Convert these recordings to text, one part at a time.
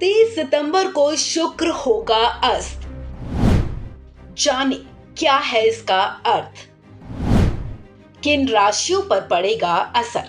30 सितंबर को शुक्र होगा अस्त। जाने क्या है इसका अर्थ, किन राशियों पर पड़ेगा असर।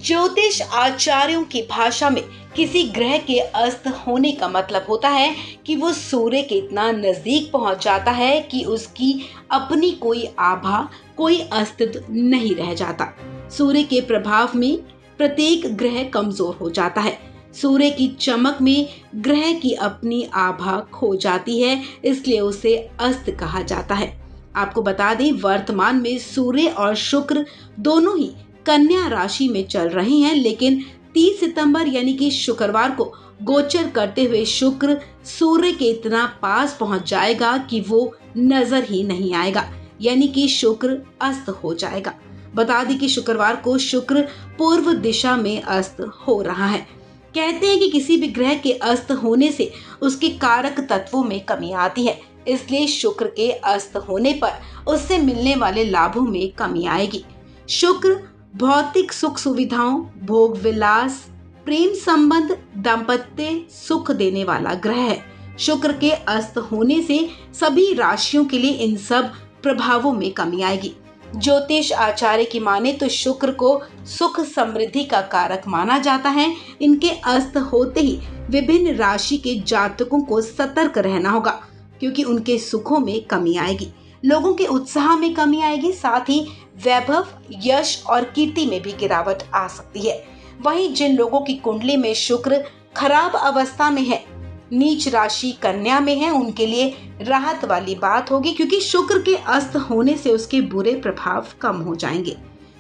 ज्योतिष आचार्यों की भाषा में किसी ग्रह के अस्त होने का मतलब होता है कि वो सूर्य के इतना नजदीक पहुंच जाता है कि उसकी अपनी कोई आभा, कोई अस्तित्व नहीं रह जाता। सूर्य के प्रभाव में प्रत्येक ग्रह कमजोर हो जाता है। सूर्य की चमक में ग्रह की अपनी आभा खो जाती है, इसलिए उसे अस्त कहा जाता है। आपको बता दें, वर्तमान में सूर्य और शुक्र दोनों ही कन्या राशि में चल रहे हैं, लेकिन 30 सितंबर यानी कि शुक्रवार को गोचर करते हुए शुक्र सूर्य के इतना पास पहुंच जाएगा कि वो नजर ही नहीं आएगा, यानी कि शुक्र अस्त हो जाएगा। बता दें कि शुक्रवार को शुक्र पूर्व दिशा में अस्त हो रहा है। कहते हैं कि किसी भी ग्रह के अस्त होने से उसके कारक तत्वों में कमी आती है, इसलिए शुक्र के अस्त होने पर उससे मिलने वाले लाभों में कमी आएगी। शुक्र भौतिक सुख सुविधाओं, भोग विलास, प्रेम संबंध, दाम्पत्य सुख देने वाला ग्रह है। शुक्र के अस्त होने से सभी राशियों के लिए इन सब प्रभावों में कमी आएगी। ज्योतिष आचार्य की माने तो शुक्र को सुख समृद्धि का कारक माना जाता है। इनके अस्त होते ही विभिन्न राशि के जातकों को सतर्क रहना होगा, क्योंकि उनके सुखों में कमी आएगी, लोगों के उत्साह में कमी आएगी, साथ ही वैभव, यश और कीर्ति में भी गिरावट आ सकती है। वहीं जिन लोगों की कुंडली में शुक्र खराब अवस्था में है, नीच राशि कन्या में है, उनके लिए राहत वाली बात होगी, क्योंकि शुक्र के अस्त होने से उसके बुरे प्रभाव कम हो जाएंगे।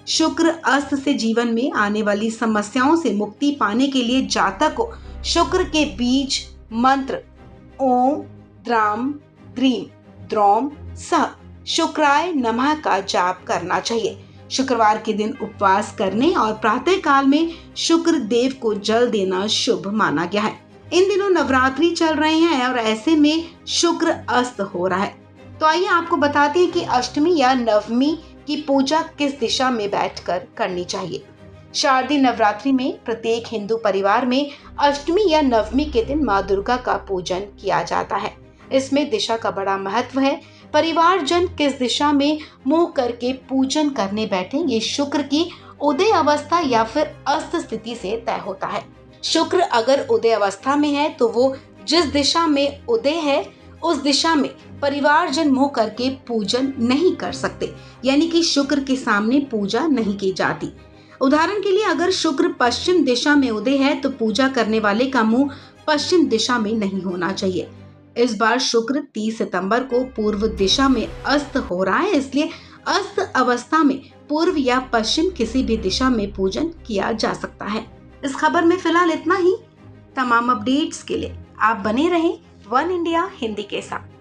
शुक्र अस्त से जीवन में आने वाली समस्याओं से मुक्ति पाने के लिए जातक को शुक्र के बीज मंत्र ओम द्राम द्रीम द्रौम सह शुक्राय नमः का जाप करना चाहिए। शुक्रवार के दिन उपवास करने और प्रातः काल में शुक्र देव को जल देना शुभ माना गया है। इन दिनों नवरात्रि चल रहे हैं और ऐसे में शुक्र अस्त हो रहा है, तो आइए आपको बताते हैं कि अष्टमी या नवमी की पूजा किस दिशा में बैठकर करनी चाहिए। शारदीय नवरात्रि में प्रत्येक हिंदू परिवार में अष्टमी या नवमी के दिन माँ दुर्गा का पूजन किया जाता है। इसमें दिशा का बड़ा महत्व है। परिवारजन किस दिशा में मुंह करके पूजन करने बैठे, ये शुक्र की उदय अवस्था या फिर अस्त स्थिति से तय होता है। शुक्र अगर उदय अवस्था में है तो वो जिस दिशा में उदय है उस दिशा में परिवारजन मुंह करके पूजन नहीं कर सकते, यानी कि शुक्र के सामने पूजा नहीं की जाती। उदाहरण के लिए, अगर शुक्र पश्चिम दिशा में उदय है तो पूजा करने वाले का मुंह पश्चिम दिशा में नहीं होना चाहिए। इस बार शुक्र 30 सितंबर को पूर्व दिशा में अस्त हो रहा है, इसलिए अस्त अवस्था में पूर्व या पश्चिम किसी भी दिशा में पूजन किया जा सकता है। इस खबर में फिलहाल इतना ही। तमाम अपडेट्स के लिए आप बने रहें वन इंडिया हिंदी के साथ।